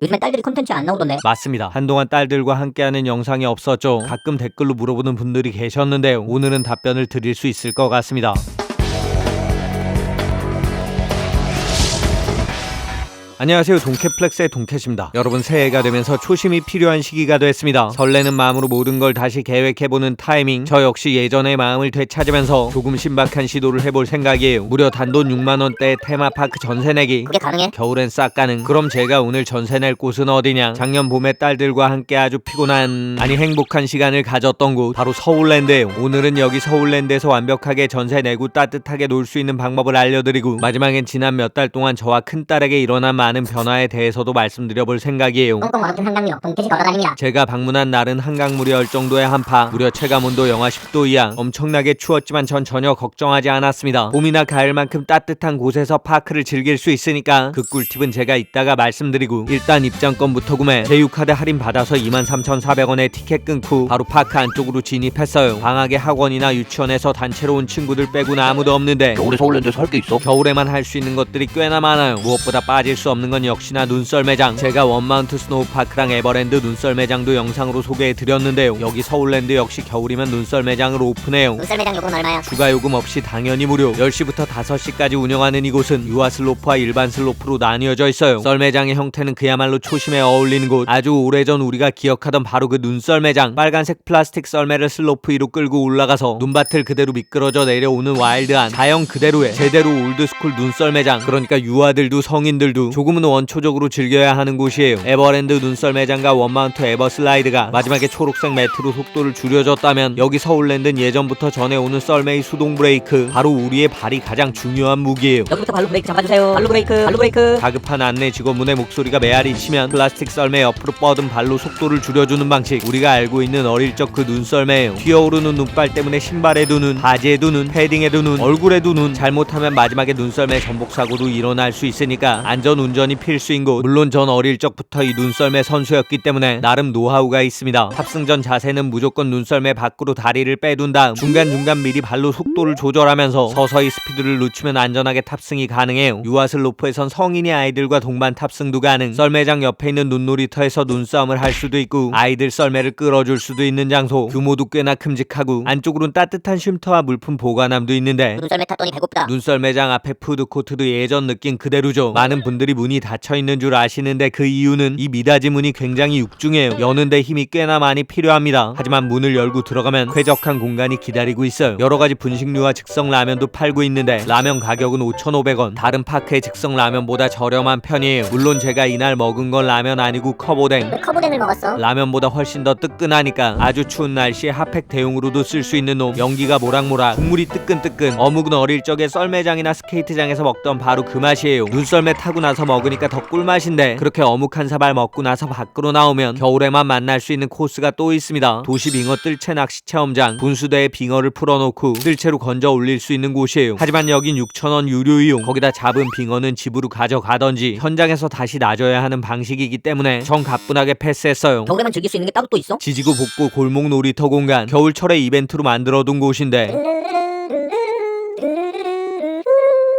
요즘엔 딸들이 콘텐츠 안 나오던데. 맞습니다. 한동안 딸들과 함께하는 영상이 없었죠. 가끔 댓글로 물어보는 분들이 계셨는데요. 오늘은 답변을 드릴 수 있을 것 같습니다. 안녕하세요. 동캐플렉스의 동캐입니다. 여러분, 새해가 되면서 초심이 필요한 시기가 됐습니다. 설레는 마음으로 모든 걸 다시 계획해보는 타이밍. 저 역시 예전의 마음을 되찾으면서 조금 신박한 시도를 해볼 생각이에요. 무려 단돈 6만원대 테마파크 전세 내기. 그게 가능해? 겨울엔 싹 가능. 그럼 제가 오늘 전세 낼 곳은 어디냐? 작년 봄에 딸들과 함께 아주 피곤한, 아니 행복한 시간을 가졌던 곳, 바로 서울랜드예요. 오늘은 여기 서울랜드에서 완벽하게 전세 내고 따뜻하게 놀 수 있는 방법을 알려드리고, 마지막엔 지난 몇 달 동안 저와 큰딸에게 일어난 많은 변화에 대해서도 말씀드려볼 생각이에요. 꽁꽁 얼어붙은 한강역 동캐시 걸어다닙니다. 제가 방문한 날은 한강물이 얼 정도의 한파, 무려 체감온도 영하 10도 이하. 엄청나게 추웠지만 전 전혀 걱정하지 않았습니다. 봄이나 가을만큼 따뜻한 곳에서 파크를 즐길 수 있으니까 그 꿀팁은 제가 이따가 말씀드리고, 일단 입장권부터 구매. 제휴카드 할인 받아서 23,400원에 티켓 끊고 바로 파크 안쪽으로 진입했어요. 방학에 학원이나 유치원에서 단체로 온 친구들 빼고는 아무도 없는데 겨울에 서울랜드에서 할 게 있어? 겨울에만 할 수 있는 것들이 꽤나 많아요. 무엇보다 빠질 수 없는 건 역시나 눈썰 매장. 제가 원마운트 스노우파크랑 에버랜드 눈썰 매장도 영상으로 소개해드렸는데요. 여기 서울랜드 역시 겨울이면 눈썰 매장을 오픈해요. 눈썰 매장 요금은 얼마야? 추가 요금 없이 당연히 무료. 10시부터 5시까지 운영하는 이곳은 유아 슬로프와 일반 슬로프로 나뉘어져 있어요. 썰매장의 형태는 그야말로 초심에 어울리는 곳. 아주 오래전 우리가 기억하던 바로 그 눈썰 매장. 빨간색 플라스틱 썰매를 슬로프 위로 끌고 올라가서 눈밭을 그대로 미끄러져 내려오는 와일드한 자연 그대로의 제대로 올드스쿨 눈썰 매장. 그러니까 유아들도 성인들도 조금은 원초적으로 즐겨야 하는 곳이에요. 에버랜드 눈썰 매장과 원마운트 에버슬라이드가 마지막에 초록색 매트로 속도를 줄여줬다면, 여기 서울랜드는 예전부터 전해오는 썰매의 수동 브레이크, 바로 우리의 발이 가장 중요한 무기예요. 여기부터 발로 브레이크 잡아주세요. 발로 브레이크, 발로 브레이크. 다급한 안내 직원분의 목소리가 메아리 치면 플라스틱 썰매 옆으로 뻗은 발로 속도를 줄여주는 방식. 우리가 알고 있는 어릴 적 그 눈썰매예요. 튀어오르는 눈발 때문에 신발에도 눈, 바지에도 눈, 패딩에도 눈, 얼굴에도 눈. 잘못하면 마지막에 눈썰매 전복 사고도 일어날 수 있으니까 안전 운전이 필수인 곳. 물론 전 어릴 적부터 이 눈썰매 선수였기 때문에 나름 노하우가 있습니다. 탑승 전 자세는 무조건 눈썰매 밖으로 다리를 빼둔 다음 중간중간 미리 발로 속도를 조절하면서 서서히 스피드를 늦추면 안전하게 탑승이 가능해요. 유아 슬로프에선 성인이 아이들과 동반 탑승도 가능. 썰매장 옆에 있는 눈놀이터에서 눈싸움을 할 수도 있고, 아이들 썰매를 끌어줄 수도 있는 장소. 규모도 꽤나 큼직하고 안쪽으로는 따뜻한 쉼터와 물품 보관함도 있는데, 눈썰매 탔더니 배고프다. 눈썰매장 앞에 푸드코트도 예전 느낌 그대로죠. 많은 분들이 문이 닫혀있는 줄 아시는데 그 이유는 이 미닫이 문이 굉장히 육중해요. 여는데 힘이 꽤나 많이 필요합니다. 하지만 문을 열고 들어가면 쾌적한 공간이 기다리고 있어요. 여러가지 분식류와 즉석 라면도 팔고 있는데 라면 가격은 5,500원. 다른 파크의 즉석 라면보다 저렴한 편이에요. 물론 제가 이날 먹은 건 라면 아니고 컵오뎅. 왜 컵오뎅을 먹었어? 라면보다 훨씬 더 뜨끈하니까. 아주 추운 날씨에 핫팩 대용으로도 쓸 수 있는 놈. 연기가 모락모락, 국물이 뜨끈뜨끈. 어묵은 어릴 적에 썰매장이나 스케이트장에서 먹던 바로 그 맛이에요. 눈썰매 타고 나서 먹으니까 더 꿀맛인데, 그렇게 어묵 한 사발 먹고 나서 밖으로 나오면 겨울에만 만날 수 있는 코스가 또 있습니다. 도시 빙어 뜰채 낚시 체험장. 분수대에 빙어를 풀어놓고 뜰채로 건져 올릴 수 있는 곳이에요. 하지만 여긴 6,000원 유료 이용. 거기다 잡은 빙어는 집으로 가져가던지 현장에서 다시 놔줘야 하는 방식이기 때문에 전 가뿐하게 패스했어요. 겨울에만 즐길 수 있는 게 따로 또 있어? 지지고 볶고 골목 놀이터 공간. 겨울철에 이벤트로 만들어둔 곳인데,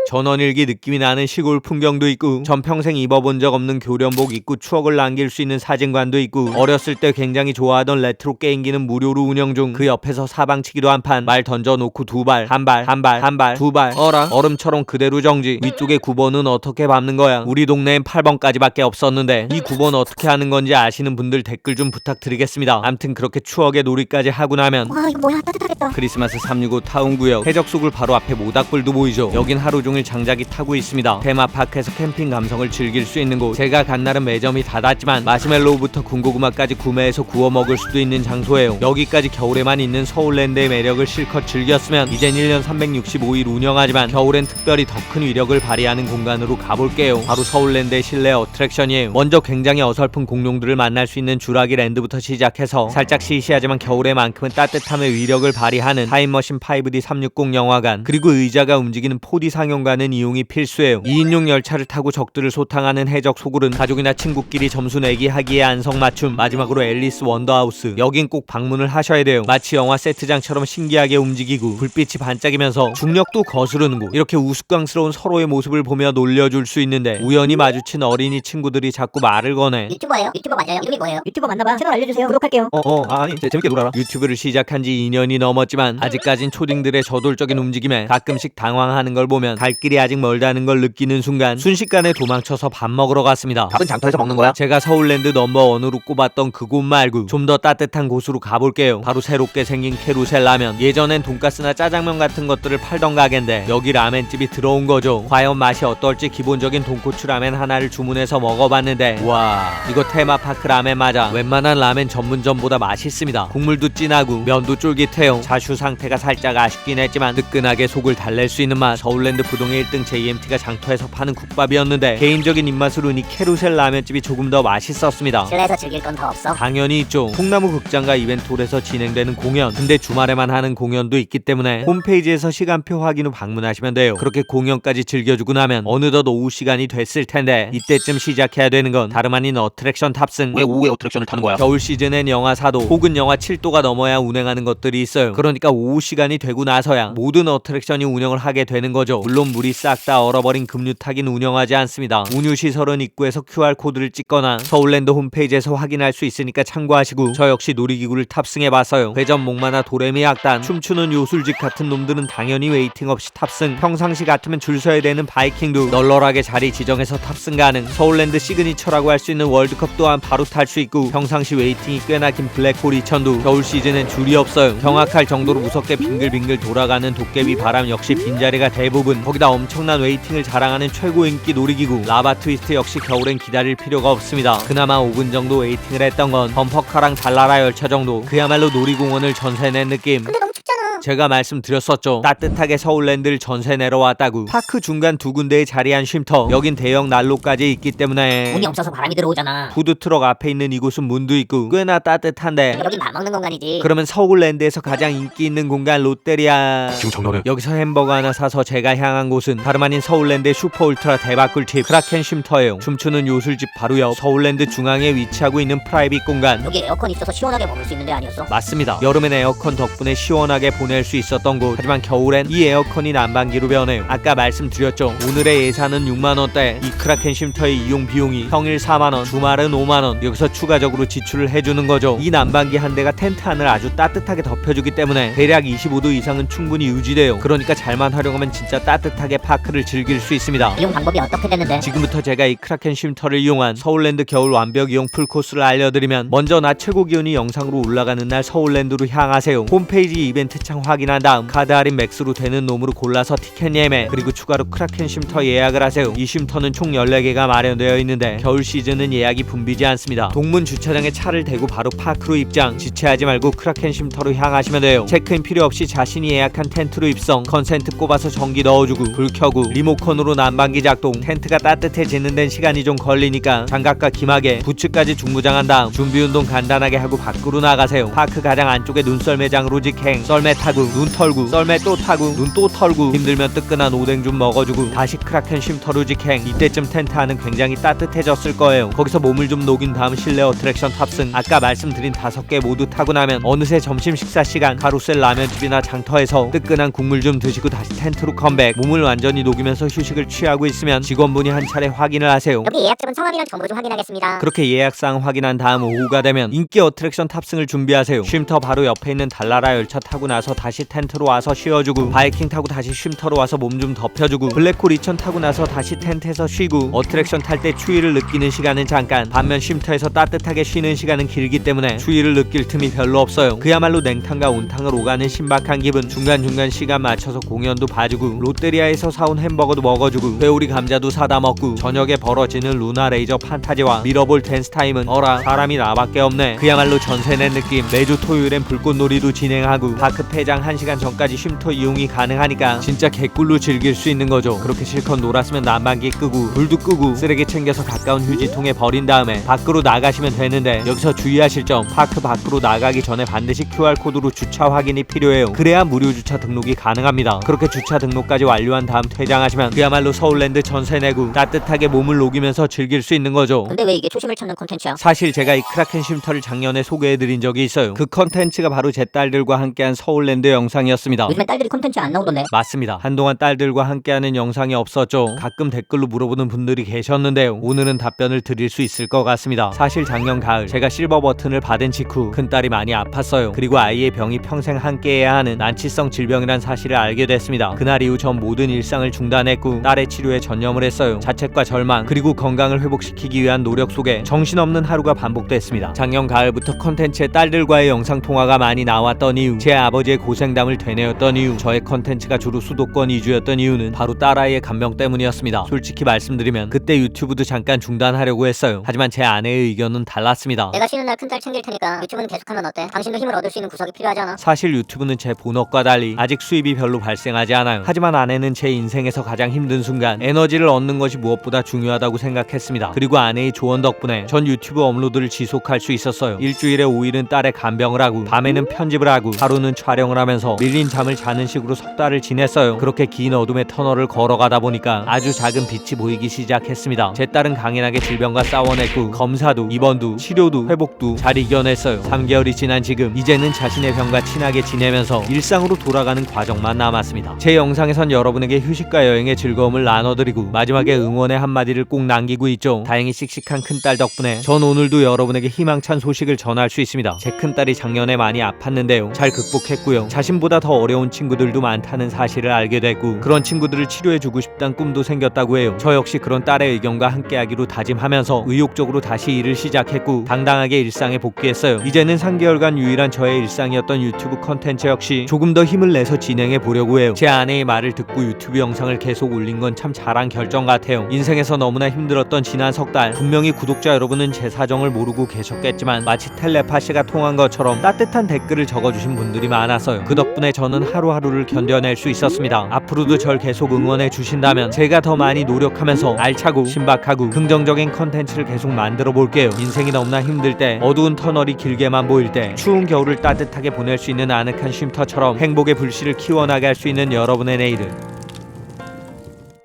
전원일기 느낌이 나는 시골 풍경도 있고, 전 평생 입어본 적 없는 교련복 입고 추억을 남길 수 있는 사진관도 있고, 어렸을 때 굉장히 좋아하던 레트로 게임기는 무료로 운영 중. 그 옆에서 사방치기도 한판. 말 던져놓고 두 발, 한 발, 한 발, 한 발, 두 발. 어라? 얼음처럼 그대로 정지. 위쪽에 9번은 어떻게 밟는 거야? 우리 동네엔 8번까지밖에 없었는데 이 9번 어떻게 하는 건지 아시는 분들 댓글 좀 부탁드리겠습니다. 암튼 그렇게 추억의 놀이까지 하고 나면, 와 이거 뭐야, 따뜻하겠다. 크리스마스 365 타운구역 해적속을 바로 앞에 모닥불도 보이죠. 여긴 하루 종일 장작이 타고 있습니다. 테마파크에서 캠핑 감성을 즐길 수 있는 곳. 제가 간 날은 매점이 닫았지만 마시멜로우부터 군고구마까지 구매해서 구워 먹을 수도 있는 장소예요. 여기까지 겨울에만 있는 서울랜드의 매력을 실컷 즐겼으면 이젠 1년 365일 운영하지만 겨울엔 특별히 더 큰 위력을 발휘하는 공간으로 가볼게요. 바로 서울랜드의 실내 어트랙션이에요. 먼저 굉장히 어설픈 공룡들을 만날 수 있는 주라기 랜드부터 시작해서 살짝 시시하지만 겨울에만큼은 따뜻함의 위력을 발휘하는 타임머신 5D 360 영화관, 그리고 의자가 움직이는 4D 상영관 가는 이용이 필수예요. 2인용 열차를 타고 적들을 소탕하는 해적 소굴은 가족이나 친구끼리 점수 내기 하기에 안성맞춤. 마지막으로 앨리스 원더하우스. 여긴 꼭 방문을 하셔야 돼요. 마치 영화 세트장처럼 신기하게 움직이고 불빛이 반짝이면서 중력도 거스르는 곳. 이렇게 우스꽝스러운 서로의 모습을 보며 놀려줄 수 있는데 우연히 마주친 어린이 친구들이 자꾸 말을 거네. 유튜버예요? 유튜버 맞아요? 이름이 뭐예요? 유튜버 맞나봐. 채널 알려주세요. 구독할게요. 아니 재밌게 놀아라. 유튜브를 시작한 지 2년이 넘었지만 아직까진 초딩들의 저돌적인 움직임에 가끔씩 당황하는 걸 보면 갈 길이 아직 멀다는 걸 느끼는 순간 순식간에 도망쳐서 밥 먹으러 갔습니다. 밥은 장터에서 먹는 거야? 제가 서울랜드 넘버원으로 꼽았던 그곳 말고 좀 더 따뜻한 곳으로 가볼게요. 바로 새롭게 생긴 캐루셀 라면. 예전엔 돈가스나 짜장면 같은 것들을 팔던 가게인데 여기 라멘집이 들어온 거죠. 과연 맛이 어떨지 기본적인 돈코츠 라멘 하나를 주문해서 먹어봤는데 와, 이거 테마파크 라멘 맞아. 웬만한 라멘 전문점보다 맛있습니다. 국물도 진하고 면도 쫄깃해요. 자슈 상태가 살짝 아쉽긴 했지만 뜨끈하게 속을 달랠 수 있는 맛. 서울랜드 부동의 1등 JMT가 장터에서 파는 국밥이었는데 개인적인 입맛으로는 이 캐루셀 라면집이 조금 더 맛있었습니다. 실내에서 즐길 건 더 없어? 당연히 있죠. 콩나무 극장과 이벤트홀에서 진행되는 공연. 근데 주말에만 하는 공연도 있기 때문에 홈페이지에서 시간표 확인 후 방문하시면 돼요. 그렇게 공연까지 즐겨주고 나면 어느덧 오후 시간이 됐을 텐데 이때쯤 시작해야 되는 건 다름 아닌 어트랙션 탑승. 왜 오후에 어트랙션을 타는 거야? 겨울 시즌엔 영하 4도 혹은 영하 7도가 넘어야 운행하는 것들이 있어요. 그러니까 오후 시간이 되고 나서야 모든 어트랙션이 운영을 하게 되는 거죠. 물론 물이 싹 다 얼어버린 급류 타긴 운영하지 않습니다. 운유 시설은 입구에서 QR코드를 찍거나 서울랜드 홈페이지에서 확인할 수 있으니까 참고하시고 저 역시 놀이기구를 탑승해봤어요. 회전 목마나 도레미 악단, 춤추는 요술직 같은 놈들은 당연히 웨이팅 없이 탑승. 평상시 같으면 줄 서야 되는 바이킹도 널널하게 자리 지정해서 탑승 가능. 서울랜드 시그니처라고 할 수 있는 월드컵 또한 바로 탈 수 있고 평상시 웨이팅이 꽤나 긴 블랙홀 2000도 겨울 시즌엔 줄이 없어요. 경악할 정도로 무섭게 빙글빙글 돌아가는 도깨비 바람 역시 빈자리가 대부분. 거기다 엄청난 웨이팅을 자랑하는 최고 인기 놀이기구 라바 트위스트 역시 겨울엔 기다릴 필요가 없습니다. 그나마 5분 정도 웨이팅을 했던 건 범퍼카랑 달나라 열차 정도. 그야말로 놀이공원을 전세낸 느낌. 근데 너무 춥잖아. 제가 말씀드렸었죠. 따뜻하게 서울랜드를 전세 내러 왔다고. 파크 중간 두 군데에 자리한 쉼터. 여긴 대형 난로까지 있기 때문에 문이 없어서 바람이 들어오잖아. 푸드트럭 앞에 있는 이곳은 문도 있고 꽤나 따뜻한데 여긴 밥 먹는 공간이지. 그러면 서울랜드에서 가장 인기 있는 공간 롯데리아. 지금 장난해? 여기서 햄버거 하나 사서 제가 향한 곳은 다름 아닌 서울랜드의 슈퍼 울트라 대박 꿀팁 크라켄 쉼터예요. 춤추는 요술집 바로 옆 서울랜드 중앙에 위치하고 있는 프라이빗 공간. 여기 에어컨 있어서 시원하게 먹을 수 있는 데 아니었어? 맞습니다. 여름엔 에어컨 덕분에 시원하게 보낼 수 있었던 곳. 하지만 겨울엔 이 에어컨이 난방기로 변해요. 아까 말씀드렸죠. 오늘의 예산은 6만원대. 이 크라켄 쉼터의 이용 비용이 평일 4만원, 주말은 5만원. 여기서 추가적으로 지출을 해주는 거죠. 이 난방기 한 대가 텐트 안을 아주 따뜻하게 덮여주기 때문에 대략 25도 이상은 충분히 유지돼요. 그러니까 잘만 활용하면 진짜 따뜻하게 파크를 즐길 수 있습니다. 이용 방법이 어떻게 됐는데? 지금부터 제가 이 크라켄 쉼터를 이용한 서울랜드 겨울 완벽 이용 풀코스를 알려드리면 먼저 낮 최고 기온이 영상으로 올라가는 날 서울랜드로 향하세요. 홈페이지 이벤트 창 확인한 다음 카드 할인 맥스로 되는 놈으로 골라서 티켓 예매 그리고 추가로 크라켄 쉼터 예약을 하세요. 이 쉼터는 총 14개가 마련되어 있는데 겨울 시즌은 예약이 붐비지 않습니다. 동문 주차장에 차를 대고 바로 파크로 입장. 지체하지 말고 크라켄 쉼터로 향하시면 돼요. 체크인 필요 없이 자신이 예약한 텐트로 입성. 컨센트 꼽아서 전기 넣어주고 불 켜고 리모컨으로 난방기 작동. 텐트가 따뜻해지는 데는 시간이 좀 걸리니까 장갑과 기마개 부츠까지 중무장한 다음 준비운동 간단하게 하고 밖으로 나가세요. 파크 가장 안쪽에 눈썰매장으로 직행. 썰매 타고 눈 털고 썰매 또 타고 눈 또 털고 힘들면 뜨끈한 오뎅 좀 먹어주고 다시 크라켄 쉼터로 직행. 이때쯤 텐트 안은 굉장히 따뜻해졌을 거예요. 거기서 몸을 좀 녹인 다음 실내 어트랙션 탑승. 아까 말씀드린 5개 모두 타고 나면 어느새 점심 식사 시간. 카루셀 라면집이나 장터에서 뜨끈한 국물 좀 드시고 다시 텐트로 컴백. 몸을 완전히 녹이면서 휴식을 취하고 있으면 직원분이 한 차례 확인을 하세요. 여기 예약집은 성함이랑 정보 좀 확인하겠습니다. 그렇게 예약사항 확인한 다음 오후가 되면 인기 어트랙션 탑승을 준비하세요. 쉼터 바로 옆에 있는 달나라 열차 타고 나서 다시 텐트로 와서 쉬어주고 바이킹 타고 다시 쉼터로 와서 몸 좀 덮여주고 블랙홀 2000 타고 나서 다시 텐트에서 쉬고 어트랙션 탈 때 추위를 느끼는 시간은 잠깐. 반면 쉼터에서 따뜻하게 쉬는 시간은 길기 때문에 추위를 느낄 틈이 별로 없어요. 그야말로 냉탕과 온탕을 오가는 신박한 기분. 중간중간 시간 맞춰서 공연도 봐주고 롯데리아에서 사온 햄버거도 먹어주고 회오리 감자도 사다 먹고 저녁에 벌어지는 루나 레이저 판타지와 미러볼 댄스 타임은 어라 사람이 나밖에 없네. 그야말로 전세낸 느낌. 매주 토요일엔 불꽃놀이도 진행하고 파크 폐장 개장 1시간 전까지 쉼터 이용이 가능하니까 진짜 개꿀로 즐길 수 있는 거죠. 그렇게 실컷 놀았으면 난방기 끄고 불도 끄고 쓰레기 챙겨서 가까운 휴지통에 버린 다음에 밖으로 나가시면 되는데, 여기서 주의하실 점, 파크 밖으로 나가기 전에 반드시 QR코드로 주차 확인이 필요해요. 그래야 무료 주차 등록이 가능합니다. 그렇게 주차 등록까지 완료한 다음 퇴장하시면 그야말로 서울랜드 전세 내고 따뜻하게 몸을 녹이면서 즐길 수 있는 거죠. 근데 왜 이게 초심을 찾는 콘텐츠야? 사실 제가 이 크라켄 쉼터를 작년에 소개해드린 적이 있어요. 그 컨텐츠가 바로 제 딸들과 함께한 서울랜드 영상이었습니다. 요즘엔 딸들이 콘텐츠 안 나오던데. 맞습니다. 한동안 딸들과 함께하는 영상이 없었죠. 가끔 댓글로 물어보는 분들이 계셨는데요. 오늘은 답변을 드릴 수 있을 것 같습니다. 사실 작년 가을 제가 실버 버튼을 받은 직후 큰딸이 많이 아팠어요. 그리고 아이의 병이 평생 함께해야 하는 난치성 질병이란 사실을 알게 됐습니다. 그날 이후 전 모든 일상을 중단했고 딸의 치료에 전념을 했어요. 자책과 절망 그리고 건강을 회복시키기 위한 노력 속에 정신없는 하루가 반복됐습니다. 작년 가을부터 컨텐츠에 딸들과의 영상통화가 많이 나왔던 이유, 제 아버지의 고생담을 되뇌었던 이유, 저의 컨텐츠가 주로 수도권 위주였던 이유는 바로 딸아이의 간병 때문이었습니다. 솔직히 말씀드리면 그때 유튜브도 잠깐 중단하려고 했어요. 하지만 제 아내의 의견은 달랐습니다. 내가 쉬는 날 큰딸 챙길 테니까 유튜브는 계속하면 어때? 당신도 힘을 얻을 수 있는 구석이 필요하잖아. 사실 유튜브는 제 본업과 달리 아직 수입이 별로 발생하지 않아요. 하지만 아내는 제 인생에서 가장 힘든 순간 에너지를 얻는 것이 무엇보다 중요하다고 생각했습니다. 그리고 아내의 조언 덕분에 전 유튜브 업로드를 지속할 수 있었어요. 일주일에 5일은 딸의 간병을 하고 밤에는 편집을 하고 하루는 촬영을 하면서 밀린 잠을 자는 식으로 석 달을 지냈어요. 그렇게 긴 어둠의 터널을 걸어가다 보니까 아주 작은 빛이 보이기 시작했습니다. 제 딸은 강인하게 질병과 싸워냈고 검사도 입원도 치료도 회복도 잘 이겨냈어요. 3개월이 지난 지금 이제는 자신의 병과 친하게 지내면서 일상으로 돌아가는 과정만 남았습니다. 제 영상에선 여러분에게 휴식과 여행의 즐거움을 나눠드리고 마지막에 응원의 한마디를 꼭 남기고 있죠. 다행히 씩씩한 큰딸 덕분에 전 오늘도 여러분에게 희망찬 소식을 전할 수 있습니다. 제 큰딸이 작년에 많이 아팠는데요. 잘 극복했고요. 자신보다 더 어려운 친구들도 많다는 사실을 알게 됐고 그런 친구들을 치료해주고 싶다는 꿈도 생겼다고 해요. 저 역시 그런 딸의 의견과 함께하기로 다짐하면서 의욕적으로 다시 일을 시작했고 당당하게 일상에 복귀했어요. 이제는 3개월간 유일한 저의 일상이었던 유튜브 컨텐츠 역시 조금 더 힘을 내서 진행해 보려고 해요. 제 아내의 말을 듣고 유튜브 영상을 계속 올린 건 참 잘한 결정 같아요. 인생에서 너무나 힘들었던 지난 석 달, 분명히 구독자 여러분은 제 사정을 모르고 계셨겠지만 마치 텔레파시가 통한 것처럼 따뜻한 댓글을 적어주신 분들이 많아서요. 그 덕분에 저는 하루하루를 견뎌낼 수 있었습니다. 앞으로도 절 계속 응원해 주신다면 제가 더 많이 노력하면서 알차고 신박하고 긍정적인 컨텐츠를 계속 만들어 볼게요. 인생이 너무나 힘들 때, 어두운 터널이 길게만 보일 때, 추운 겨울을 따뜻하게 보낼 수 있는 아늑한 쉼터처럼 행복의 불씨를 키워나갈 수 있는 여러분의 내일을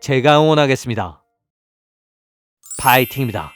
제가 응원하겠습니다. 파이팅입니다.